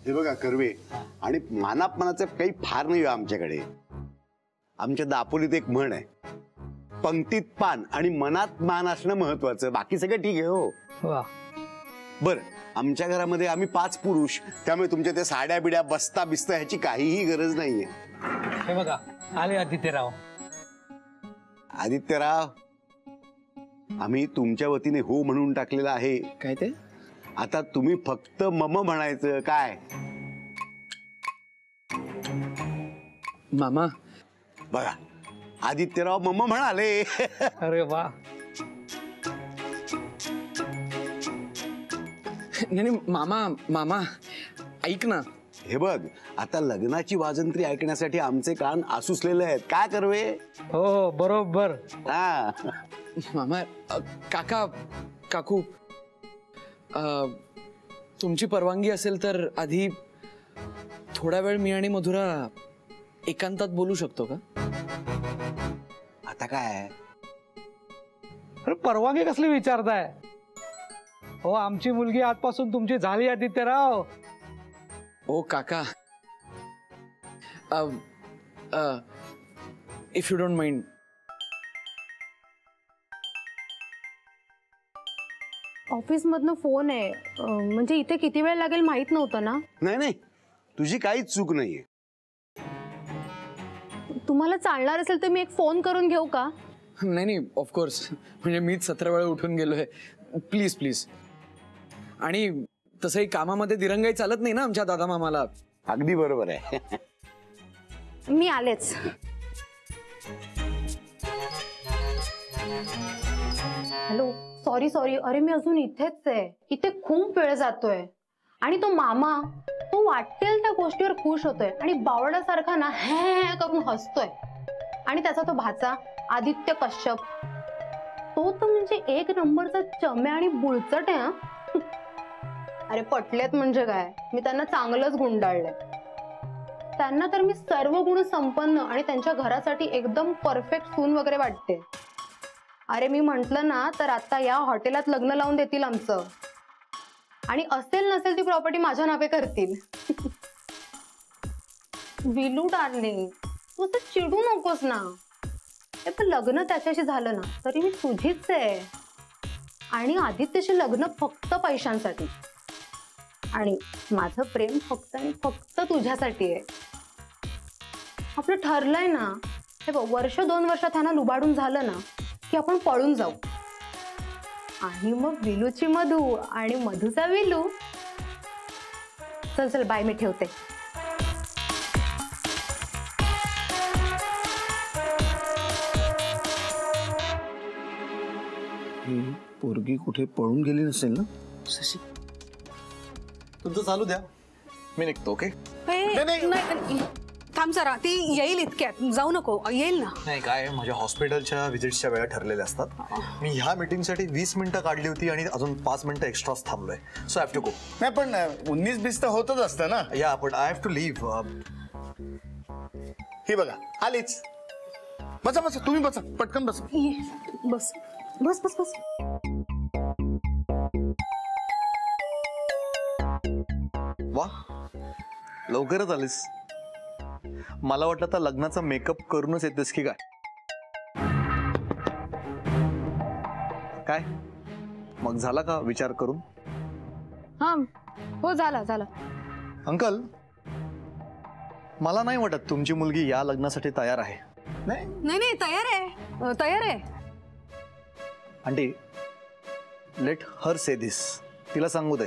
हे बघा कर्वे, आणि मानापमानाचं काही फार नाही आमच्याकडे. आमच्या दापोलीत एक म्हण आहे, पंक्तीत पान आणि मनात मान असणं महत्वाचं, बाकी सगळं ठीक आहे. हो बर, आमच्या घरामध्ये आम्ही 5 पुरुष, त्यामुळे तुमच्या त्या साड्या बिड्या बसता बिस्ता ह्याची काहीही गरज नाहीये. हे बघा आले आदित्यराव. आदित्यराव, आम्ही तुमच्या वतीने हो म्हणून टाकलेलं आहे. काय ते? आता तुम्ही फक्त मम म्हणायचं. काय मामा? बघा, आदित्यराव मम म्हणाले. अरे वा. नाही मामा, मामा ऐक ना. हे बघ, आता लग्नाची वाजंत्री ऐकण्यासाठी आमचे कान आसुसलेले आहेत. काय करवे? हो बरोबर. हा मामा, काका, काकू, तुमची परवानगी असेल तर आधी थोडा वेळ मी आणि मधुरा एकांतात बोलू शकतो का? आता काय? अरे परवानगी कसली विचारताय? हो, आमची मुलगी आजपासून तुमची झाली आदित्यराव. ओ काका, if you don't mind. Office मधनं फोन आहे, म्हणजे इथे किती वेळ लागेल माहित नव्हतं ना. नाही नाही, तुझी काहीच चूक नाहीये. तुम्हाला चालणार असेल तर मी एक फोन करून घेऊ का? नाही नाही, ऑफकोर्स, म्हणजे मीच 17 वेळा उठून गेलोय. Please please. आणि तसंही कामामध्ये दिरंगाई चालत नाही ना आमच्या दादा मामाला. अगदी बरोबर आहे. मी आलेच. हॅलो, सॉरी सॉरी, अरे मी अजून इथेच आहे. इथे खूप वेळ जातोय. आणि तो मामा, तो वाटेल त्या गोष्टीवर खुश होतोय आणि बावळासारखा ना हे करून हसतोय. आणि त्याचा तो भाचा आदित्य कश्यप, तो तर म्हणजे एक नंबरचा चम्या आणि बुळचट आहे. अरे पटलेत म्हणजे काय, मी त्यांना चांगलंच गुंडाळलंय. त्यांना तर मी सर्व गुण संपन्न आणि त्यांच्या घरासाठी एकदम परफेक्ट सून वगैरे वाटते. अरे मी म्हंटल ना तर आता या हॉटेलात लग्न लावून देतील आमचं, आणि असेल नसेल ती प्रॉपर्टी माझ्या नावे करतील. विलू डार्लिंग, तू असं चिडू नकोस ना. पण लग्न त्याच्याशी झालं ना तरी मी तुझीच आहे. आणि आदित्यशी लग्न फक्त पैशांसाठी, आणि माझं प्रेम फक्त आणि फक्त तुझ्यासाठी आहे. आपलं ठरलंय ना. हे बघ, 1-2 वर्षात ह्याला लुबाडून झालं ना की आपण पळून जाऊ, आणि मग विलूची मधू आणि मधूचा विलू. चल चल बाय, मी ठेवते. पोरगी कुठे पळून गेली नसेल ना? शशी, तुमचं चालू द्या, मी निघतो. ओके? नाही थांब जरा, ती येईल इतक्यात, जाऊ नको. येईल ना. नाही काय, माझ्या हॉस्पिटलच्या व्हिजिट्सच्या वेळा ठरलेल्या असतात. मी ह्या मीटिंगसाठी 20 मिनिटं काढली होती आणि अजून 5 मिनिटं एक्स्ट्राच थांबलोय. So I have to go. नाही पण 19-20 तर होतच असतं ना. या, पण आय हॅव टू लिव्ह. हे बघा आलीच. बसा बसा, तुम्ही बसा, पटकन बसा. बस बस बस बस. वा, लवकरच आलीस. मला वाटलं तर लग्नाचा मेकअप करूनच येतेस की काय? काय मग झाला का विचार करून? हा हो, झाला झाला. अंकल, मला नाही वाटत तुमची मुलगी या लग्नासाठी तयार आहे. नाही नाही, तयार आहे, तयार आहे. आंटी, लेट हर से दिस. तिला सांगू दे.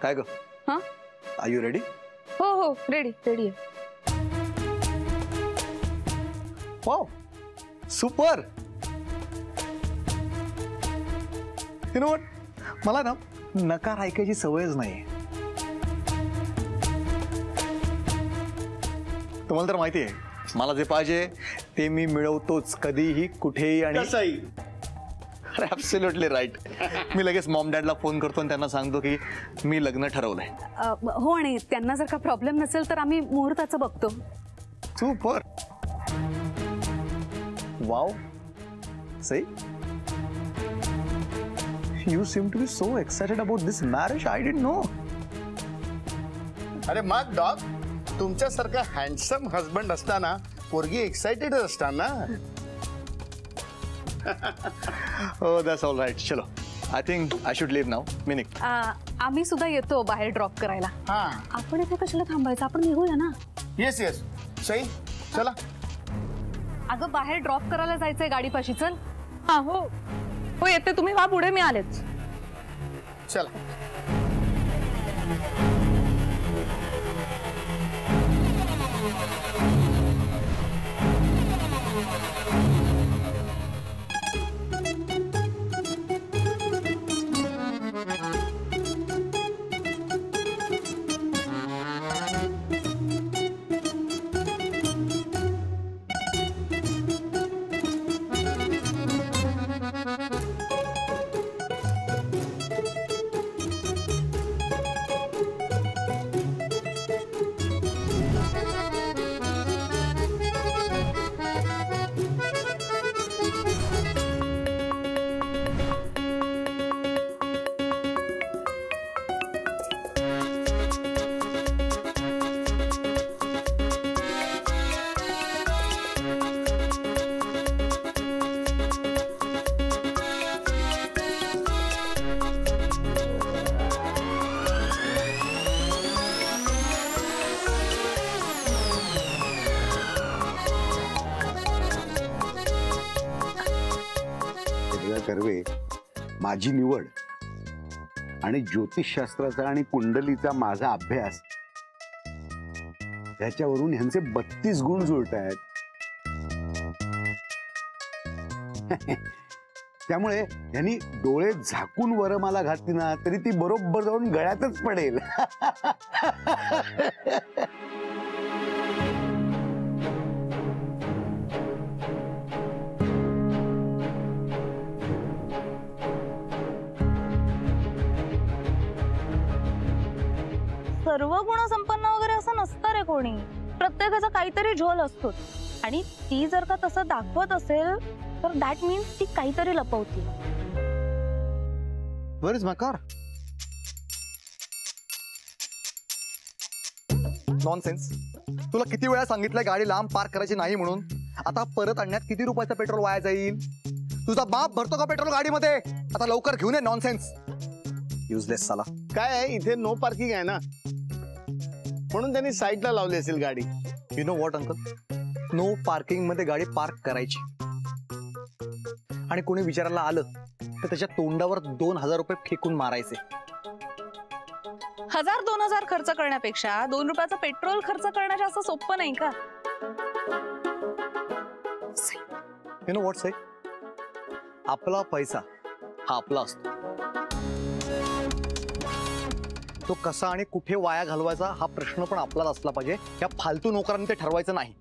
काय ग? हा, आर यू रेडी? हो हो, रेडी रेडी आहे. Wow, super. You know what, मला ना नकार ऐकायची सवयच नाही. तुम्हाला तर माहिती आहे, मला जे पाहिजे ते मी मिळवतोच, कधीही कुठेही. आणि ॲब्सोल्युटली राईट. मी लगेच मॉम डॅडला फोन करतो आणि त्यांना सांगतो की मी लग्न ठरवलंय. हो, आणि त्यांना जर का प्रॉब्लेम नसेल तर आम्ही मुहूर्ताचं बघतो. Super. Wow, Sai, you seem to be so excited about this marriage. I didn't know. अरे मग डॉग, तुमच्यासारखा हँडसम हजबंड असताना पोरगी एक्साइटेड असतात ना. हो दॅट्स ऑल राईट. चलो I think I should leave now. मी निघतो. आम्ही सुद्धा येतो बाहेर ड्रॉप करायला. हा आपण इथे कशाला थांबायचं, आपण निघूया ना. येस येस सई चला. अगं बाहेर ड्रॉप करायला जायचंय गाडीपाशी. चल. हा हो हो येते, तुम्ही वा पुढे, मी आलेच. चला. कर्वे, माझी निवड आणि ज्योतिषशास्त्राचा आणि कुंडलीचा माझा अभ्यास त्याच्यावरून ह्यांचे 32 गुण जुळत आहेत. त्यामुळे यांनी डोळे झाकून वरमाला घातली ना तरी ती बरोबर जाऊन गळ्यातच पडेल. सर्व गुण संपन्न वगैरे असं नसतं रे कोणी. प्रत्येकाचा काहीतरी झोल असतो आणि ती जर का तसं दाखवत असेल तर दॅट मीन्स ती काहीतरी लपवती. Where is my car? Nonsense. तुला किती वेळा सांगितलंय गाडी लांब पार्क करायची नाही म्हणून. आता परत आणण्यात किती रुपयाचं पेट्रोल वाया जाईल? तुझा बाप भरतो का पेट्रोल गाडीमध्ये? आता लवकर घेऊन ये. नॉनसेन्स. युजलेस साला. काय आहे, इथे नो पार्किंग आहे ना, म्हणून त्यांनी साईडला लावली असेल गाडी. You know what uncle, no parking मध्ये गाडी पार्क करायची आणि कोणी विचारायला आलं तर त्याच्या तोंडावर 2000 रुपये फेकून मारायचे. 1000-2000 खर्च करण्यापेक्षा 2 रुपयाचं पेट्रोल खर्च करणं जास्त सोपं नाही का? यू नो व्हॉट, आपला पैसा हा आपला असतो. तो कसा आणि कुठे वाया घालवायचा हा प्रश्न पण आपलाच असला पाहिजे. या फालतू नोकरांनी ते ठरवायचं नाही.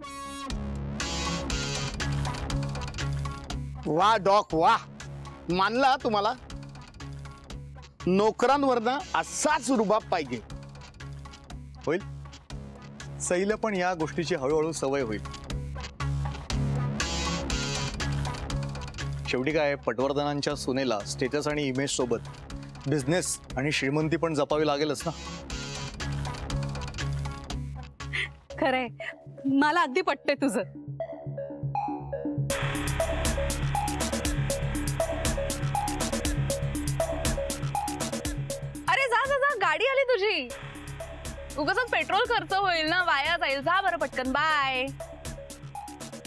वा डॉक वा, मानला तुम्हाला. नोकरांवरनं असाच रुबाब पाहिजे. होईल. सईला पण या गोष्टीची हळूहळू सवय होईल. शेवटी काय, पटवर्धनांच्या सुनेला स्टेटस आणि इमेज सोबत बिझनेस आणि श्रीमंती पण जपावी लागेलच ना. खरंय, मला अगदी पटतंय तुझं. अरे जा जा जा, गाडी आली तुझी. उगाच पेट्रोल खर्च होईल ना, वाया जाईल. जा बरं पटकन. बाय.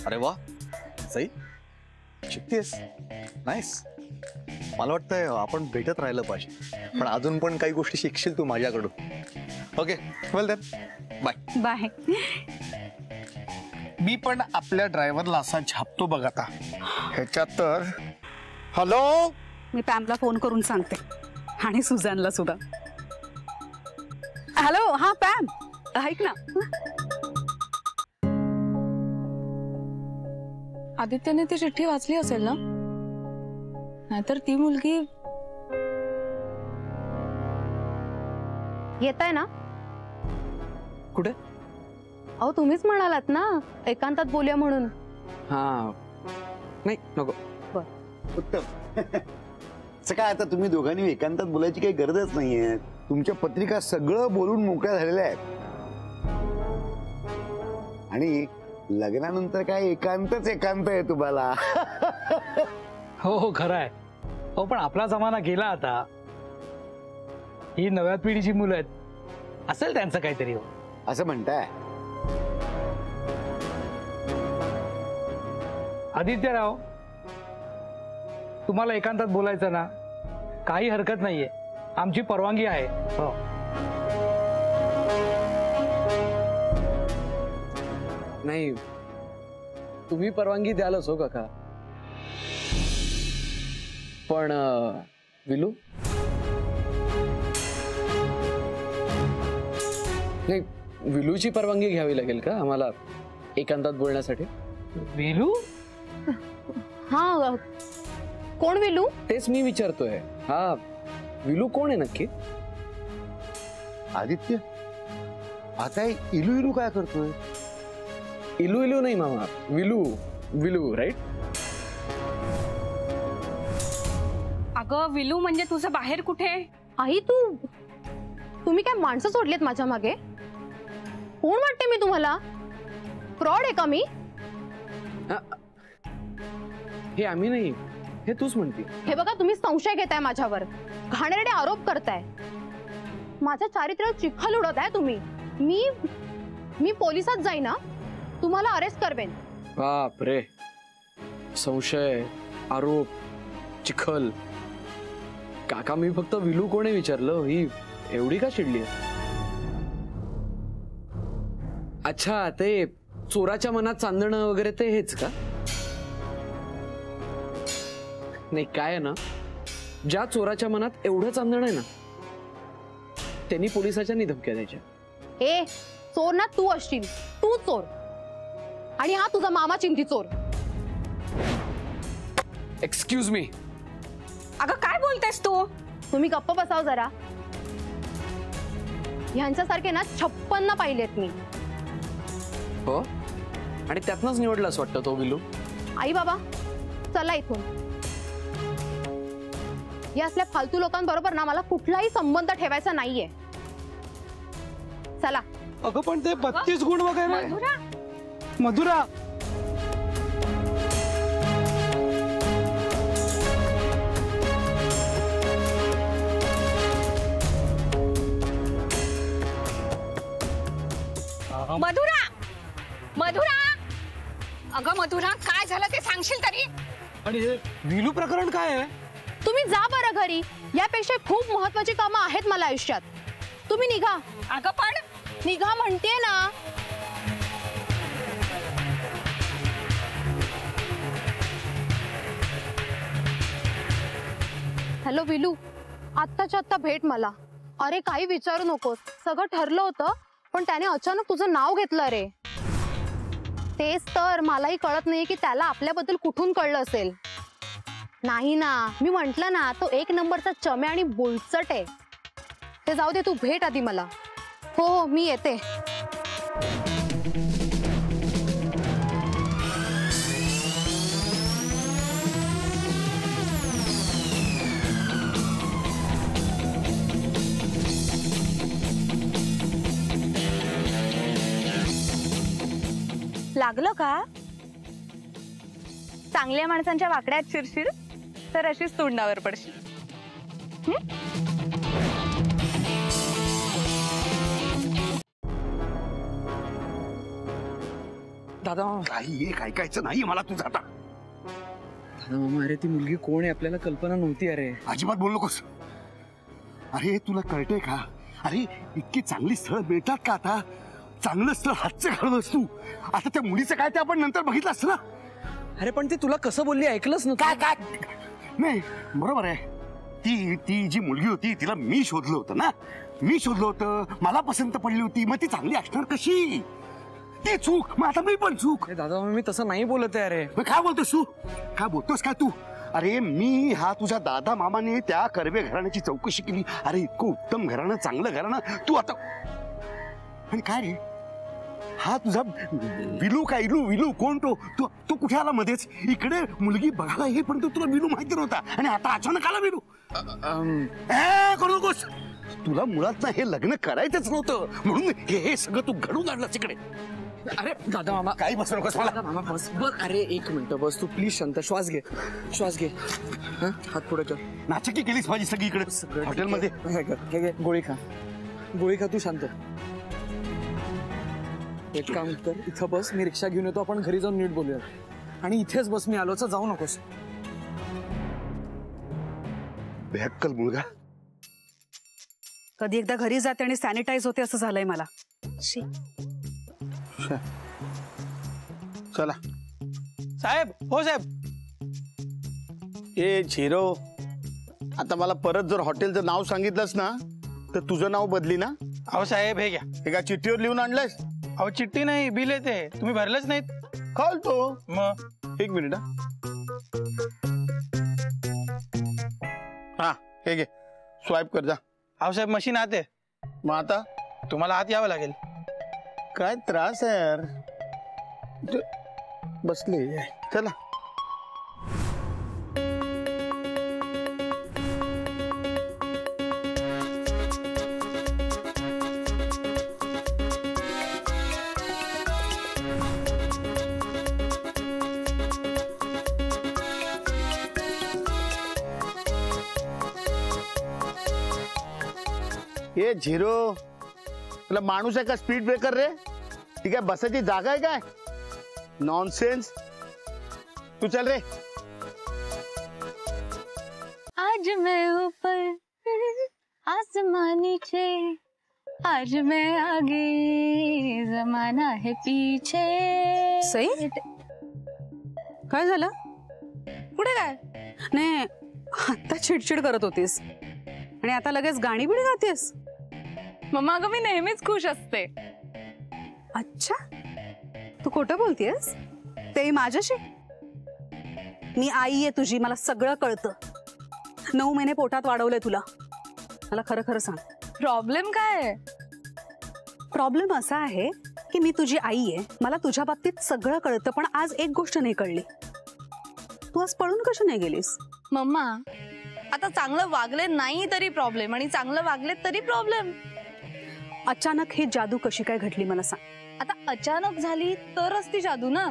अरे वा सई, शिकतेस. नाईस. मला वाटतंय आपण भेटत राहिलं पाहिजे, पण अजून पण काही गोष्टी शिकशील तू माझ्याकडून. ओके, वेल देन, बाय. बाय. मी पण आपल्या ड्रायव्हरला असा झापतो बघ आता. ह्याच्यात तर हॅलो, मी पॅमला फोन करून सांगते आणि सुझानला सुद्धा. हॅलो, हा पॅम, ऐक ना. आदित्यने ती चिठ्ठी वाचली असेल ना, नाहीतर ती मुलगी. येताय ना? कुठे? अहो तुम्हीच म्हणालात ना एकांतात बोलूया म्हणून. हा नाही नको. उत्तम. काय आता तुम्ही दोघांनी एकांतात बोलायची काही गरजच नाहीये. तुमच्या पत्रिका सगळं बोलून मोकळ्या झालेल्या आहेत. आणि लग्नानंतर काय एकांतच एकांत आहे तुम्हाला. हो हो खरं आहे. हो पण आपला जमाना गेला आता. ही नव्या पिढीची मुलं आहेत, असेल त्यांचं काहीतरी. हो असं म्हणताय. आदित्यराव, तुम्हाला एकांतात बोलायचं ना, काही हरकत नाहीये, आमची परवानगी आहे. हो नाही, तुम्ही परवानगी द्यालच हो काका. पण विलू, नाही, विलूची परवानगी घ्यावी लागेल का आम्हाला एकांतात बोलण्यासाठी? विलू? हा, कोण विलू? तेच मी विचारतोय. हा विलू कोण आहे नक्की? आदित्य, आता इलू इलू काय करतोय? इलू इलू नाही मामा, विलू. विलू, राईट? अगं विलू म्हणजे तुझं बाहेर कुठे? आई तुम्ही काय माणसं सोडलेत माझ्या मागे? कोण वाटते मी तुम्हाला? फ्रॉड आहे का मी? हे आम्ही नाही, हे तूच म्हणते. हे बघा, तुम्ही संशय घेताय माझ्यावर, घाणेरडे आरोप करताय, माझ्या चारित्र्यावर चिखल उडवत आहे तुम्ही. मी पोलिसात जाईन ना, तुम्हाला अरेस्ट करवेन. बाप रे, संशय, आरोप, चिखल. काका, मी फक्त विलू कोणी विचारलं, ही एवढी का चिडली? अच्छा, ते चोराच्या मनात चांदणं वगैरे ते हेच का? नाही, काय आहे ना, ज्या चोराच्या मनात एवढं चांदणं आहे ना, त्यांनी पोलिसाच्या धमक्या द्यायच्या. ए, चोर ना तू असशील, तू चोर, आणि हा तुझा मामा चिंधी चोर. Excuse me. अगं काय बोलतेस तू? तुम्ही गप्प बसाव जरा. ह्यांच्यासारखे ना 56 पाहिलेत मी. हो, आणि त्यातनच निवडलास वाटतं तो विलू. आई बाबा, चला इथून. या असल्या फालतू लोकांबरोबर ना मला कुठलाही संबंध ठेवायचा नाहीये. चला. अगं पण ते 32 गुण वगैरे. मधुरा, मधुरा, मधुरा, मधुरा. अगं मधुरा, काय झालं ते सांगशील तरी? आणि हे विलू प्रकरण काय आहे? तुम्ही जा बरं घरी. यापेक्षा खूप महत्वाची कामं आहेत मला आयुष्यात. तुम्ही निघा. अगं पण निघा म्हणते ना. हॅलो विलू, आत्ताच्या आत्ता भेट मला. अरे काही विचारू नकोस, सगळं ठरलं होतं, पण त्याने अचानक तुझं नाव घेतलं रे. तेच तर मलाही कळत नाही की त्याला आपल्याबद्दल कुठून कळलं असेल. नाही ना, मी म्हंटल ना, तो एक नंबरचा चम्या आणि बोलचट आहे. ते जाऊ दे, तू भेट आधी मला. हो हो, मी येते. लागलं का? चांगल्या माणसांच्या वाकड्यात शिरशील तर अशीच तोंडावर पडशील. दादा, काही एक ऐकायचं नाही मला तुझं आता. दादा मामा, अरे ती मुलगी कोण आहे आपल्याला कल्पना नव्हती. अरे अजिबात बोलू नकोस. अरे तुला कळतंय का? अरे इतकी चांगली स्थळ मिळतात का आता? चांगलं स्थळ हातचं घालवस तू. आता त्या मुलीचं काय ते आपण नंतर बघितलं असतं ना. अरे पण ती तुला कसं बोलली ऐकलंच ना? काय काय नाही, बरोबर आहे. ती जी मुलगी होती तिला मी शोधलं होतं ना. मी शोधलं होतं, मला पसंत पडली होती, मग ती चांगली असणार कशी? ती चूक, मग आता मी पण चूक. दादा मी तसं नाही बोलत आहे. अरे काय बोलतोस तू? काय बोलतोस काय तू? अरे मी हा तुझ्या दादा मामाने त्या कर्वे घराण्याची चौकशी केली. अरे इतकं उत्तम घराणं, चांगलं घराणं, तू आता. आणि काय रे हा तुझा विलू? काय इलू विलू कोण? तो कुठे आला मध्येच? इकडे मुलगी बघायला हे पण तुला विलू माहिती नव्हता आणि आता अचानक आला विलू. करू नकोस. तुला मुळात ना हे लग्न करायचंच नव्हतं, म्हणून हे सगळं तू घडून आणलंस इकडे. अरे दादा मामा काही बसू नकोस मला. दादा मामा बस बस. अरे एक मिनिट बस तू प्लीज शांत. श्वास घे श्वास घे. हं? हात पुढे कर. नाचक्की केलीस माझी सगळीकडे सगळं हॉटेलमध्ये. हे कर, घे, गोळी खा. गोळी खा. तू शांत. एक काम कर, इथं बस. मी रिक्षा घेऊन येतो. आपण घरी जाऊन नीट बोलूया. आणि इथेच बस. मी आलोच. जाऊ नकोस. बेहक्कल मुलगा. कधी एकदा घरी जाते आणि सॅनिटाईज होते असं झालंय मला. चला. साहेब. हो साहेब. ए झिरो, आता मला परत जर हॉटेलचं नाव सांगितलंस ना तर तुझं नाव बदली ना. अहो साहेब हे घ्या. हे का चिठ्ठीवर लिहून आणलंयस? अहो चिठ्ठी नाही, बिल येते. तुम्ही भरलंच नाहीत. खालतो. मग एक मिनिट. हा हे घे, स्वाईप कर जा. अहो साहेब मशीन आत आहे. मग आता तुम्हाला आत यावं लागेल. काय त्रास आहे यार. बसले. चला. ये झिरो, तुला माणूस आहे का स्पीड ब्रेकर रे? ठीक आहे, बसायची जागा आहे काय? नॉनसेन्स. तू चल रे. आज मैं ऊपर आसमान नीचे, आज मैं आगे जमाना है पीछे. सई काय झालं? पुढे काय? नाही आता चिडचिड करत होतीस आणि आता लगेच गाणी बिणी गातेस. मम्मा अगं मी नेहमीच खुश असते. अच्छा, तू खोटं बोलतेस? ते माझ्याशी. मी आई आहे तुझी, मला सगळं कळतं. 9 महिने पोटात वाढवलंय तुला. मला खरं खरं सांग, प्रॉब्लेम काय आहे? प्रॉब्लेम असा आहे की मी तुझी आई आहे, मला तुझ्या बाबतीत सगळं कळतं, पण आज एक गोष्ट नाही कळली. तू आज पळून कशी नाही गेलीस? मम्मा आता चांगलं वागले नाही तरी प्रॉब्लेम आणि चांगलं वागले तरी प्रॉब्लेम. अचानक ही जादू कशी काय घडली मला सांग. आता अचानक झाली तरच ती जादू ना.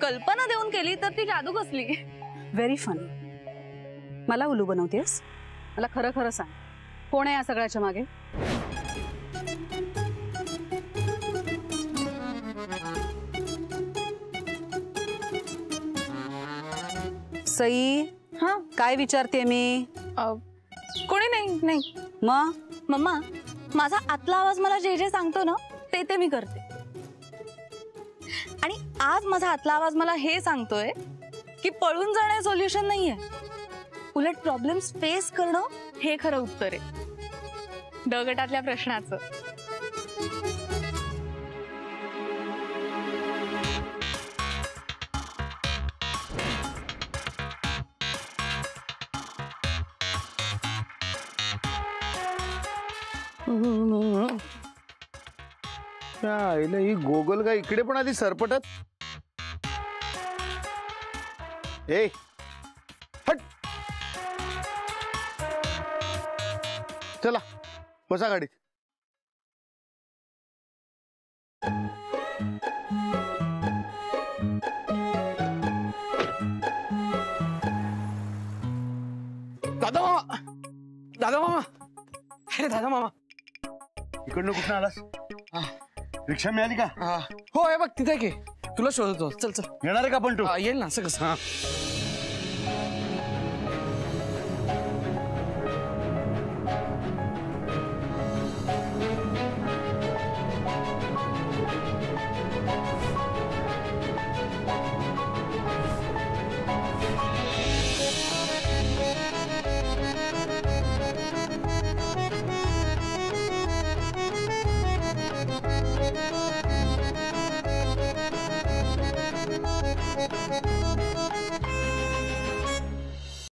कल्पना देऊन केली तर ती जादू कसली? Very funny. मला उलू बनवतेस? मला खरं खरं सांग, कोण आहे या सगळ्याच्या मागे? सई. हा काय विचारते मी? कोणी नाही. नाही मग मम्मा, माझा आतला आवाज मला जे जे सांगतो ना ते मी करते. आणि आज माझा आतला आवाज मला हे सांगतोय की पळून जाणे सोल्युशन नाहीये, उलट प्रॉब्लेम्स फेस करणं हे खरं उत्तर आहे ड गटातल्या प्रश्नाचं. आईला ही गोगल का इकडे पण आधी सरपटत. ए हट. चला बसा गाडीत. दादा मामा. दादा मामा. अरे दादा मामा. इकडनं कुठं आलास? रिक्षा मिळाली का? हो आहे बघ तिथे घे. तुला शोधतो. चल चल. येणार आहे का पण तू? येईल ना असं कसं.